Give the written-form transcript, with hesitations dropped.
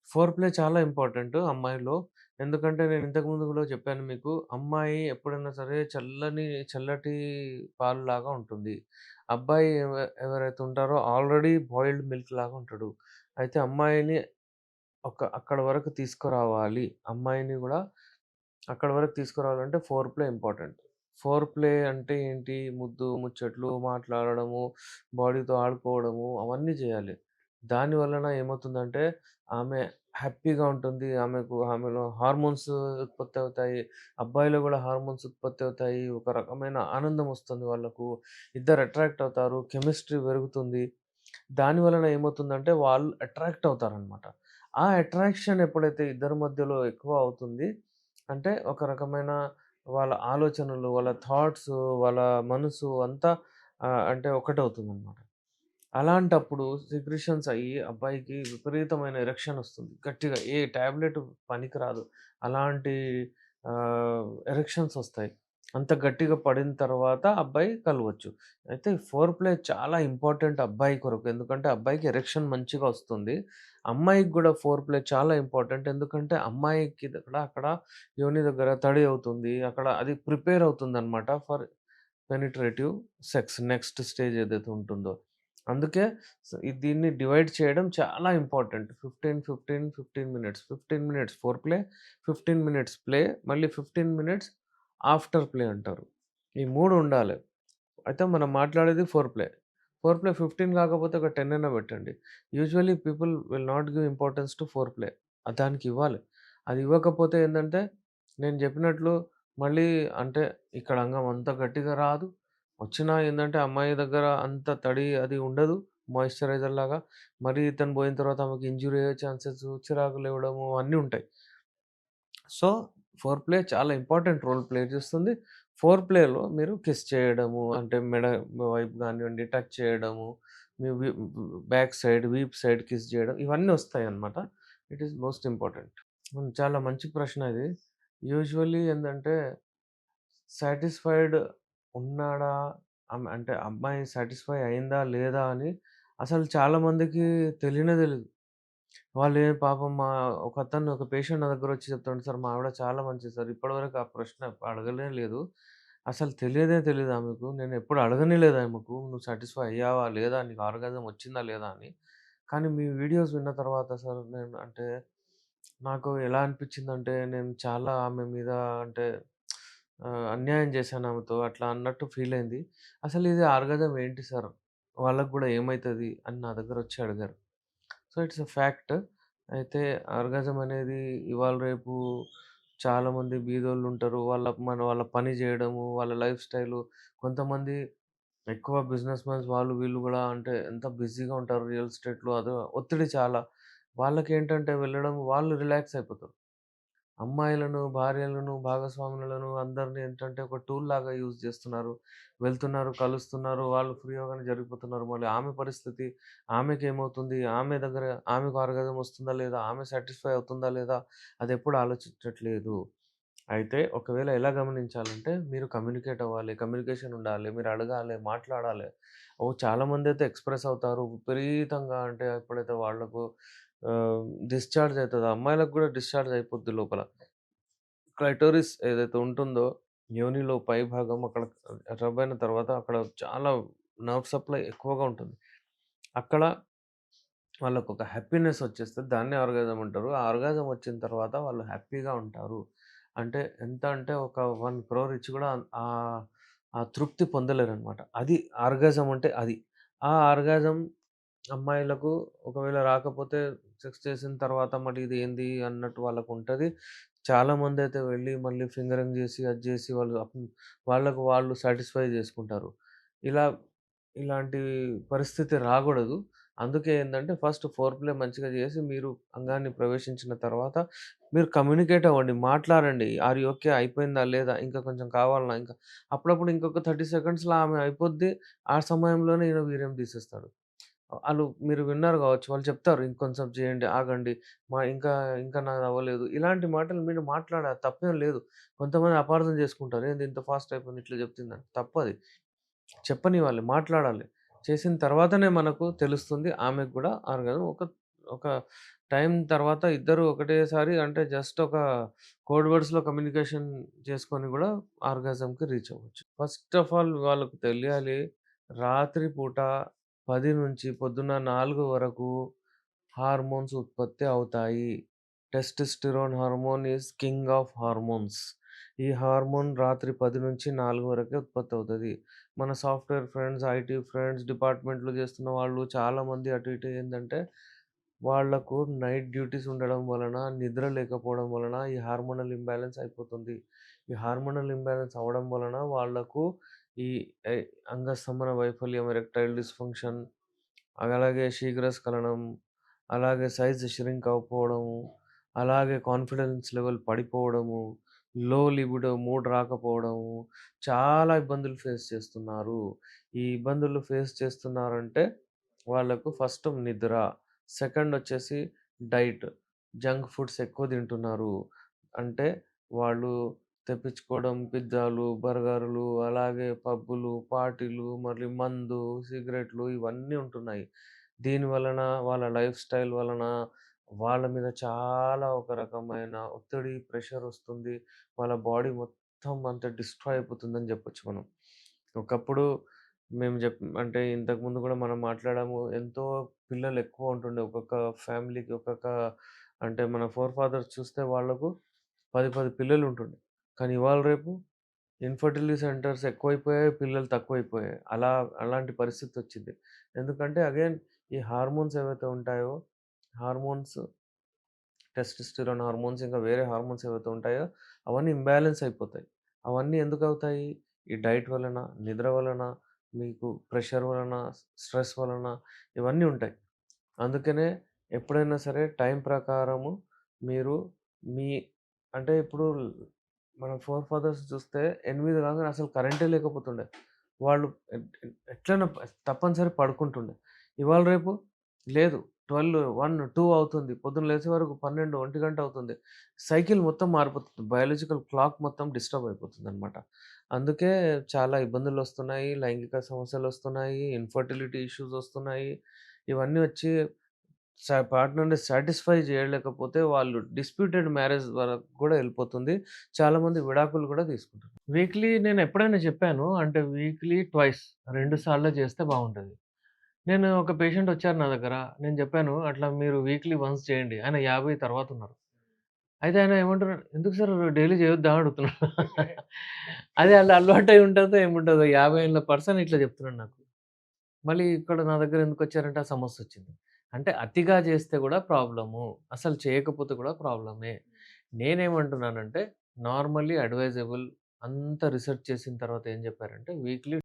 Four play చాలా important అమ్మాయిలో. ఎందుకంటే నేను ఇంతకుముందు గూడా చెప్పాను మీకు. అమ్మాయి ఎప్పుడైనా సరే చల్లటి పాలులాగా ఉంటుంది. అబ్బాయి ఎవరైతే ఉంటారో ఆల్రెడీ బాయిల్డ్ మిల్క్ లాగా ఉంటాడు. అయితే అమ్మాయిని అక్కడి వరకు తీసుకురావాలి. అమ్మాయిని గూడా అక్కడి వరకు తీసుకురావాలంటే four play important. Four play అంటే ఏంటి? ముద్దు, ముచ్చట్లు, మాట్లాడడము, బాడీతో ఆడుకోవడము అవన్నీ జేయాలి. దాని వలన ఏమవుతుందంటే ఆమె హ్యాపీగా ఉంటుంది. ఆమెలో హార్మోన్స్ ఉత్పత్తి అవుతాయి. అబ్బాయిలో గూడా హార్మోన్స్ ఉత్పత్తి అవుతాయి. ఒక రకమైన ఆనందం వస్తుంది వాళ్ళకు. ఇద్దరు అట్రాక్ట్ అవుతారు. కెమిస్ట్రీ పెరుగుతుంది. దాని వలన ఏమవుతుందంటే వాళ్ళు అట్రాక్ట్ అవుతారనమాట. ఆ అట్రాక్షన్ ఎప్పుడైతే ఇద్దరి మధ్యలో ఎక్కువ అవుతుంది, అంటే ఒక రకమైన వాళ్ళ ఆలోచనలు, వాళ్ళ థాట్స్, వాళ్ళ మనసు అంతా అంటే ఒకటవుతుందనమాట. అలాంటప్పుడు సెక్రీషన్స్ అయ్యి అబ్బాయికి విపరీతమైన ఎరెక్షన్ ఒస్తుంది. గట్టిగా ఏ టాబ్లెట్ పనికిరాదు. అలాంటి ఎరెక్షన్స్ ఒస్తాయి. అంత గట్టిగా పడిన తర్వాత అబ్బాయి కలవచ్చు. అయితే ఫోర్ ప్లే చాలా ఇంపార్టెంట్ అబ్బాయి కొరకు. ఎందుకంటే అబ్బాయికి ఎరెక్షన్ మంచిగా ఒస్తుంది. అమ్మాయికి గూడా ఫోర్ ప్లే చాలా ఇంపార్టెంట్. ఎందుకంటే అమ్మాయికి అక్కడ యోని దగ్గర తడి అవుతుంది. అక్కడ అది ప్రిపేర్ అవుతుందనమాట for penetrative sex next stage ఏదైతే ఉంటుందో. అందుకే దీన్ని డివైడ్ చేయడం చాలా important. 15, 15, 15 minutes. 15 minutes four play, 15 minutes play, మళ్ళీ 15 మినిట్స్ ఆఫ్టర్ ప్లే అంటారు. ఈ 3 ఉండాలి. అయితే మనం మాట్లాడేది ఫోర్ ప్లే. ఫోర్ ప్లే 15 కాకపోతే ఒక 10 అన్నా పెట్టండి. Usually people will not give importance to four play. దానికి ఇవ్వాలి. అది ఇవ్వకపోతే ఏందంటే నేను చెప్పినట్లు మళ్ళీ అంటే ఇక్కడ అంగం అంత గట్టిగా రాదు. వచ్చినా ఏందంటే అమ్మాయి దగ్గర అంత తడి అది ఉండదు. మాయిశ్చరైజర్ లాగా. మరి ఇతను పోయిన తర్వాత ఆమెకి ఇంజ్యూరీ అయ్యే ఛాన్సెస్, చిరాకు లేవడము అన్నీ ఉంటాయి. సో, ఫోర్ ప్లే చాలా ఇంపార్టెంట్ రోల్ ప్లే చేస్తుంది. ఫోర్ ప్లేలో మీరు కిస్ చేయడము, అంటే మెడ వైపు గానివ్వండి, టచ్ చేయడము, మీ బ్యాక్ సైడ్, వీప్ సైడ్ కిస్ జేయడం ఇవన్నీ ఒస్తాయన్నమాట. It is most important. చాలా మంచి ప్రశ్న ఇది. యూజువల్లీ ఏందంటే సాటిస్ఫైడ్ ఉన్నాడా? అంటే అమ్మాయి సాటిస్ఫై అయిందా? లేదా? అని అసలు చాలా మందికి తెలియనే తెలీదు. పాపం ఒక పేషెంట్ నా దగ్గరొచ్చి చెప్తాడు, "సార్ మా ఆవిడ చాలా మంచిది సార్. ఇప్పటివరకు ఆ ప్రశ్న అడగనే లేదు. అసలు తెలియదే తెలీదు ఆమెకు. నేనెప్పుడు అడగనే లేదు ఆమెకు. నువ్వు సాటిస్ఫై అయ్యావా? లేదా? నీకు ఆర్గాజం వచ్చిందా? లేదా?" అని. కానీ మీ వీడియోస్ విన్న తర్వాత సార్ నేను అంటే నాకు ఎలా అనిపించిందంటే నేను చాలా ఆమె మీద అంటే అన్యాయం చేశాను ఆమెతో అట్లా అన్నట్టు ఫీల్ అయింది. అసలు ఇది ఆర్గాజం ఏంటి సార్? వాళ్ళకి గూడా ఏమైతది? అని నా దగ్గరొచ్చి అడిగారు. So, it's a fact. అయితే ఆర్గాజం అనేది ఇవాళ రేపు చాలామంది బీదోళ్ళుంటారు. వాళ్ళ పని జేయడము, వాళ్ళ లైఫ్ స్టైలు కొంతమంది ఎక్కువ బిజినెస్ మాన్స్ వాళ్ళు వీళ్ళు గూడా అంటే ఎంత బిజీగా ఉంటారు రియల్ ఎస్టేట్‌లో ఒత్తిడి చాలా. వాళ్ళకేంటంటే వెళ్ళడం వాళ్ళు రిలాక్స్ అయిపోతారు. అమ్మాయిలను, భార్యలను, భాగస్వాములను అందరిని ఏంటంటే ఒక టూల్‌లాగా యూజ్ జేస్తున్నారు. వెళ్తున్నారు, కలుస్తున్నారు, వాళ్ళు ఫ్రీ అవ్వగానే జరిగిపోతున్నారు. మళ్ళీ ఆమె పరిస్థితి, ఆమెకేమవుతుంది? ఆమెకు ఆర్గాజం వస్తుందా లేదా? ఆమె సాటిస్ఫై అవుతుందా లేదా? అదెప్పుడు ఆలోచించట్లేదు. అయితే ఒకవేళ ఎలా గమనించాలంటే మీరు కమ్యూనికేట్ అవ్వాలి. కమ్యూనికేషన్ ఉండాలి. మీరు అడగాలి, మాట్లాడాలి. చాలామందైతే ఎక్స్‌ప్రెస్ అవుతారు. విపరీతంగా అంటే ఎప్పుడైతే వాళ్ళకు ఆహ్, డిశ్చార్జ్ అయితదో అమ్మాయిలకు గూడా డిశ్చార్జ్ అయిపోద్ది లోపల. క్లైటోరిస్ ఏదైతే ఉంటుందో యోనిలో పై భాగం అక్కడ రబ్ అయిన తర్వాత అక్కడ చాలా నర్వ్ సప్లై ఎక్కువగా ఉంటుంది. అక్కడ వాళ్ళకొక హ్యాపీనెస్ వచ్చేస్తది. దాన్నే ఆర్గాజం అంటారు. ఆ ఆర్గాజం వచ్చిన తర్వాత వాళ్ళు హ్యాపీగా ఉంటారు. అంటే ఎంత అంటే ఒక 1,00,00,000 ఇచ్చి కూడా ఆహ్, ఆ తృప్తి పొందలేరనమాట. అది ఆర్గాజం అంటే అది. ఆ ఆర్గాజం అమ్మాయిలకు ఒకవేళ రాకపోతే సెక్స్ చేసిన తర్వాత మళ్ళీ ఇది ఏంది అన్నట్టు వాళ్ళకుంటది. చాలామందైతే వెళ్లి మళ్ళీ ఫింగరింగ్ జేసి, అది జేసి వాళ్ళకు వాళ్ళు సాటిస్ఫై జేసుకుంటారు. ఇలా ఇలాంటి పరిస్థితి రాగూడదు. అందుకే ఏందంటే ఫస్ట్ ఫోర్ ప్లే మంచిగా చేసి మీరు అంగాన్ని ప్రవేశించిన తర్వాత మీరు కమ్యూనికేట్ అవ్వండి. మాట్లాడండి. Are you okay? అయిపోయిందా? లేదా? ఇంకా కొంచెం కావాలనా? ఇంకా అప్పుడప్పుడు ఇంకొక 30 సెకండ్స్‌లో ఆమె అయిపోద్ది. ఆ సమయంలోనే ఈయన వీర్యం తీసేస్తాడు. మీరు విన్నారు గావచ్చు. వాళ్ళు చెప్తారు ఇంకొంచెం చేయండి, ఆగండి. ఇంకా ఇంకా నాదవ్వలేదు. ఇలాంటి మాటలు మీరు మాట్లాడాలి. తప్పేం లేదు. కొంతమంది అపార్థం చేసుకుంటారు. ఏంది ఇంత ఫాస్ట్ అయిపోయింది ఇట్లా చెప్తుందని. తప్పది. చెప్పనివ్వాలి. మాట్లాడాలి. చేసిన తర్వాతనే మనకు తెలుస్తుంది ఆమెకు గూడా ఆర్గాజం ఒక ఒక టైం తర్వాత ఇద్దరు ఒకటేసారి అంటే జస్ట్ ఒక కోడ్ వర్డ్స్‌లో కమ్యూనికేషన్ చేసుకొని గూడా ఆర్గాజమ్‌కి రీచ్ అవ్వచ్చు. ఫస్ట్ ఆఫ్ ఆల్ వాళ్ళకు తెలియాలి రాత్రి పూట 10 నుంచి పొద్దున్న 4 వరకు హార్మోన్స్ ఉత్పత్తి అవుతాయి. Testosterone hormone is king of hormones. ఈ హార్మోన్ రాత్రి 10 నుంచి 4 వరకే ఉత్పత్తి అవుతది. మన సాఫ్ట్‌వేర్ ఫ్రెండ్స్, ఐటీ ఫ్రెండ్స్, డిపార్ట్‌మెంట్‌లో చేస్తున్న వాళ్ళు చాలామంది అటు ఇటు ఏందంటే, వాళ్ళకు నైట్ డ్యూటీస్ ఉండడం వలన, నిద్ర లేకపోవడం వలన ఈ హార్మోనల్ ఇంబాలెన్స్ అయిపోతుంది. ఈ హార్మోనల్ ఇంబాలెన్స్ అవ్వడం వలన వాళ్ళకు ఈ ఎ అంగస్తంభన వైఫల్యం, ఎరెక్టైల్ డిస్‌ఫంక్షన్, అలాగే శీఘ్రస్ఖలనం, అలాగే సైజ్ ష్రింక్ అవ్వకపోవడము, అలాగే కాన్ఫిడెన్స్ లెవెల్ పడిపోవడము, లో లిబిడో మూడ్ రాకపోవడము, చాలా ఇబ్బందులు ఫేస్ చేస్తున్నారు. ఈ ఇబ్బందులు ఫేస్ చేస్తున్నారంటే వాళ్ళకు ఫస్ట్ నిద్ర, సెకండ్ వచ్చేసి డైట్. జంక్ ఫుడ్స్ ఎక్కువ తింటున్నారు. అంటే వాళ్ళు తెప్పించుకోవడం పిజ్జాలు, బర్గర్‌లు, అలాగే పబ్బులు, పార్టీలు, మళ్ళీ మందు, సిగరెట్లు ఇవన్నీ ఉంటున్నాయి. దీని వలన వాళ్ళ లైఫ్ స్టైల్ వలన వాళ్ళ మీద చాలా ఒక రకమైన ఒత్తిడి, ప్రెషర్ ఒస్తుంది. వాళ్ళ బాడీ మొత్తం అంతా డిస్ట్రాయ్ అయిపోతుందని జెప్పొచ్చు మనం. ఒకప్పుడు మేము అంటే ఇంతకుముందు గూడా మనం మాట్లాడాము. ఎంతో పిల్లలెక్కువ ఉంటుండే. ఒక్కొక్క ఫ్యామిలీకి అంటే మన ఫోర్ ఫాదర్స్ చూస్తే వాళ్ళకు 10 పిల్లలుంటుండే. కానీ ఇవాళ రేపు ఇన్‌ఫర్టిలిటీ సెంటర్స్ ఎక్కువైపోయాయి. పిల్లలు తక్కువైపోయాయి. అలాంటి పరిస్థితొచ్చింది. ఎందుకంటే అగైన్ ఈ హార్మోన్స్ ఏవైతే ఉంటాయో, హార్మోన్స్ టెస్టోస్టెరోన్ హార్మోన్స్ ఇంకా వేరే హార్మోన్స్ ఏవైతే ఉంటాయో అవన్నీ ఇంబాలెన్స్ అయిపోతాయి. అవన్నీ ఎందుకవుతాయి? ఈ డైట్ వలన, నిద్ర వలన, మీకు ప్రెషర్ వలన, స్ట్రెస్ వలన ఇవన్నీ ఉంటాయి. అందుకనే ఎప్పుడైనా సరే టైం ప్రకారము మీరు మీ అంటే ఇప్పుడు మన ఫోర్ ఫాదర్స్ చూస్తే 8 కాగానే అసలు కరెంటే లేకపోతుండే. వాళ్ళు ఎట్లైనా తప్పనిసరి పడుకుంటుండే. ఇవాళ రేపు లేదు. 12, 1, 2 అవుతుంది. పొద్దున్న లేచే వరకు 12, 1 గంట అవుతుంది. సైకిల్ మొత్తం మారిపోతుంది. బయోలాజికల్ క్లాక్ మొత్తం డిస్టర్బ్ అయిపోతుందనమాట. అందుకే చాలా ఇబ్బందులొస్తున్నాయి. లైంగిక సమస్యలొస్తున్నాయి. ఇన్‌ఫర్టిలిటీ ఇష్యూస్ ఒస్తున్నాయి. ఇవన్నీ వచ్చి పార్ట్నర్‌ని సాటిస్ఫై చేయలేకపోతే వాళ్ళు డిస్ప్యూటెడ్ మ్యారేజ్ వరకు కూడా ఎళ్ళిపోతుంది. చాలామంది విడాకులు కూడా తీసుకుంటున్నారు. వీక్లీ నేనెప్పుడైనా చెప్పాను. అంటే వీక్లీ ట్వైస్ 2 సార్లు చేస్తే బావుంటది. నేను ఒక పేషెంట్ వచ్చారు నా దగ్గర. నేను చెప్పాను, "అట్లా మీరు వీక్లీ వన్స్ చేయండి." ఆయన 50 తర్వాతున్నారు. అయితే ఆయన ఏమంటున్నాడు, "ఎందుకు సార్ డైలీ చేయొద్దా?" అడుగుతున్నాడు. అదే ఆళ్ళ అలవాటై ఉంటదో ఏముంటదో 50 ఏళ్ల పర్సన్ ఇట్లా చెప్తున్నాడు నాకు. మళ్ళీ ఇక్కడ నా దగ్గర ఎందుకొచ్చారంటే ఆ సమస్యొచ్చింది. అంటే అతిగా చేస్తే గూడా ప్రాబ్లము. అసలు చేయకపోతే కూడా ప్రాబ్లమే. నేనేమంటున్నానంటే నార్మల్లీ అడ్వైజబుల్ అంతా రిసర్చ్ చేసిన తర్వాత ఏం చెప్పారంటే వీక్లీ